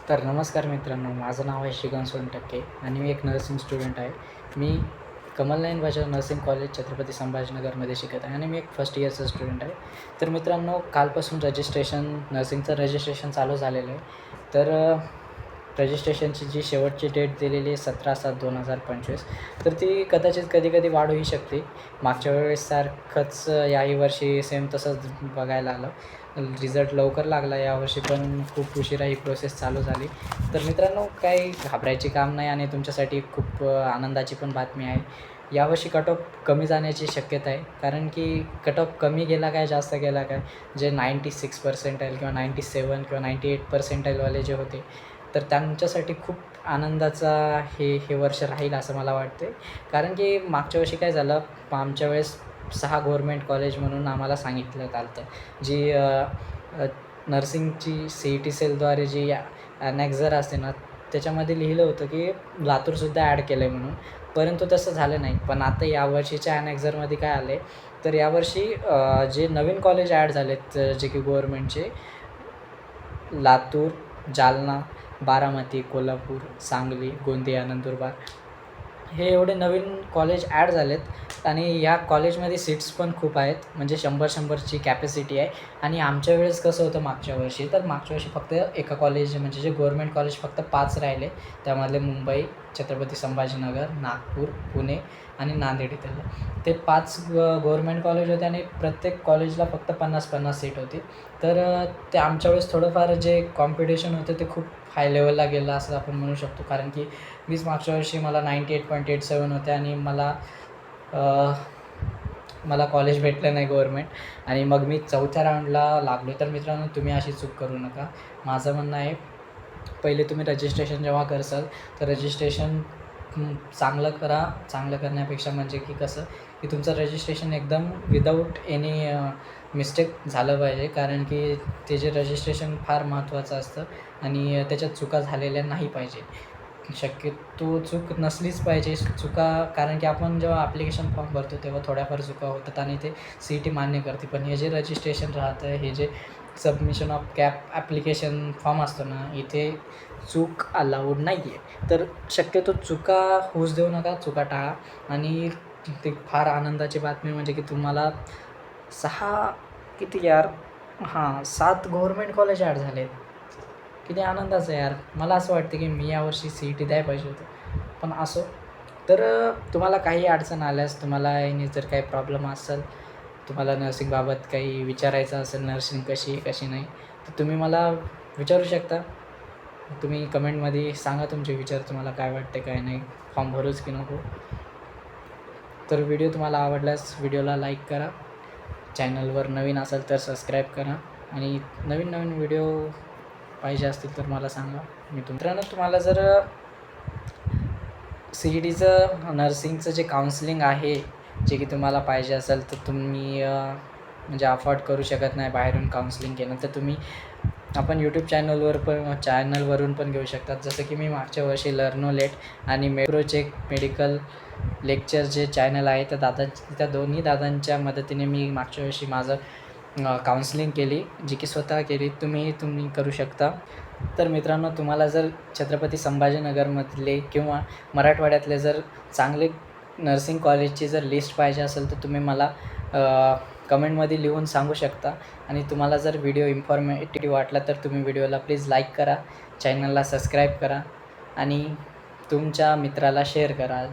तर नमस्कार मित्रांनो, माझं नाव आहे श्रीकांत सोनटक्के आणि मी एक नर्सिंग स्टुडंट आहे. मी कमलनयन बजाज नर्सिंग कॉलेज छत्रपती संभाजीनगरमध्ये शिकत आहे आणि मी एक फर्स्ट इयरचा स्टुडंट आहे. तर मित्रांनो, कालपासून नर्सिंगचं रजिस्ट्रेशन चालू झालेलं आहे. तर रजिस्ट्रेशनची जी शेवटची डेट दिलेली आहे 17/7/2025, तर ती कदाचित कधी-कधी वाढूही शकते. मागच्या वेळेससारखंच याही वर्षी सेम तसंच बघायला आलं. रिझल्ट लवकर लागला यावर्षी, पण खूप उशिरा ही प्रोसेस चालू झाली. तर मित्रांनो, काही घाबरायचे काम नाही आणि तुमच्यासाठी खूप आनंदाची पण बातमी आहे. यावर्षी कट ऑफ कमी जाण्याची शक्यता आहे, कारण की कट ऑफ कमी गेला काय, जास्त गेला काय, जे 96 पर्सेंटाईल किंवा 97 किंवा 98 पर्सेंटाईलवाले जे होते, तर त्यांच्यासाठी खूप आनंदाचा हे वर्ष राहील असं मला वाटते. कारण की मागच्या वर्षी काय झालं, आमच्या वेळेस 6 गव्हर्मेंट कॉलेज म्हणून आम्हाला सांगितलं आलं, जी नर्सिंगची CET सेलद्वारे जी ॲनेक्झर असते ना, त्याच्यामध्ये लिहिलं होतं की लातूरसुद्धा ॲड केलं आहे म्हणून. परंतु तसं झालं नाही. पण आता यावर्षीच्या ॲनेक्झरमध्ये काय आलं आहे, तर यावर्षी जे नवीन कॉलेज ॲड झालेत, जे की गव्हर्मेंटचे, लातूर, जालना, बारामती, कोल्हापूर, सांगली, गोंदिया, नंदुरबार, हे एवढे नवीन कॉलेज ॲड झालेत आणि या कॉलेजमध्ये सीट्स पण खूप आहेत. म्हणजे 100-100ची कॅपॅसिटी आहे. आणि आमच्या वेळेस कसं होतं मागच्या वर्षी, तर मागच्या वर्षी फक्त एका कॉलेज, म्हणजे जे गव्हर्मेंट कॉलेज, फक्त 5 राहिले. त्यामधले मुंबई, छत्रपती संभाजीनगर, नागपूर, पुणे आणि नांदेड इथलं. ते 5 गव्हर्मेंट कॉलेज होते आणि प्रत्येक कॉलेजला फक्त 50-50 सीट होती. तर ते आमच्या वेळेस थोडंफार जे कॉम्पिटिशन होतं ते खूप हाय लेवलला गेलं असं आपण म्हणू शकतो. कारण की मीच मागच्या वर्षी मला 98.87 होते आणि मला कॉलेज भेटलं नाही गव्हर्मेंट, आणि मग मी 4थ्या राऊंडला लागलो. तर मित्रांनो, तुम्ही अशी चूक करू नका. माझं म्हणणं आहे, पहिले तुम्ही रजिस्ट्रेशन जेव्हा करसाल, तर रजिस्ट्रेशन चांगलं करा. चांगलं करण्यापेक्षा म्हणजे की कसं, की तुमचं रजिस्ट्रेशन एकदम विदाऊट एनी मिस्टेक झालं पाहिजे. कारण की ते जे रजिस्ट्रेशन फार महत्त्वाचं असतं आणि त्याच्यात चुका झालेल्या नाही पाहिजे. शक्यतो चूक नसलीच पाहिजे. कारण की आपण जेव्हा ॲप्लिकेशन फॉर्म भरतो तेव्हा थोड्याफार चुका होतात आणि ते CET मान्य करते. पण हे जे रजिस्ट्रेशन राहतं, हे जे सबमिशन ऑफ ॲप्लिकेशन फॉर्म असतो ना, इथे चूक अलाउड नाही आहे. तर शक्यतो चुका होऊच देऊ नका, चुका टाळा. आणि ते फार आनंदाची बातमी म्हणजे की तुम्हाला 6 किती यार 7 गव्हर्मेंट कॉलेज ॲड झाले. किती आनंदाचं आहे यार. मला असं वाटतं की मी यावर्षी CET द्यायला पाहिजे होतं. पण असो. तर तुम्हाला काही अडचण आल्यास, तुम्हाला याने जर काही प्रॉब्लेम असेल, तुम्हाला नर्सिंगबाबत काही विचारायचं असेल, नर्सिंग कशी आहे कशी नाही, तर तुम्ही मला विचारू शकता. तुम्ही कमेंटमध्ये सांगा तुमचे विचार, तुम्हाला काय वाटते काय नाही, फॉर्म भरूच की नको. तर व्हिडिओ तुम्हाला आवडल्यास व्हिडिओला लाईक करा. चॅनलवर नवीन असाल तर सबस्क्राईब करा आणि नवीन नवीन व्हिडिओ पाहिजे असतील तर मला सांगा. मित्रांनो, तुम्हाला जर CETचं नर्सिंगचं जे काउन्सिलिंग आहे, जे की तुम्हाला पाहिजे असेल, तर तुम्ही म्हणजे अफोर्ड करू शकत नाही बाहेरून काउन्सिलिंग केलं, तर तुम्ही आपण यूट्यूब चॅनलवरून पण घेऊ शकतात. जसं की मी मागच्या वर्षी लर्नोलेट आणि मेट्रोचेक मेडिकल लेक्चर जे चॅनल आहे, त्या दोन्ही दादांच्या मदतीने मी मागच्या वर्षी माझं काउन्सिलिंग केली, जी की स्वतः केली. तुम्ही करू शकता. तर मित्रांनो, तुम्हाला जर छत्रपती संभाजीनगरमधले किंवा मराठवाड्यातले जर चांगले नर्सिंग कॉलेजची जर लिस्ट पाहिजे असेल, तर तुम्ही मला कमेंटमध्ये लिहून सांगू शकता. आणि तुम्हाला जर व्हिडिओ इन्फॉर्मेटिव्ह वाटला तर तुम्ही व्हिडिओला प्लीज लाईक करा, चॅनलला सबस्क्राईब करा आणि तुमच्या मित्राला शेअर करा.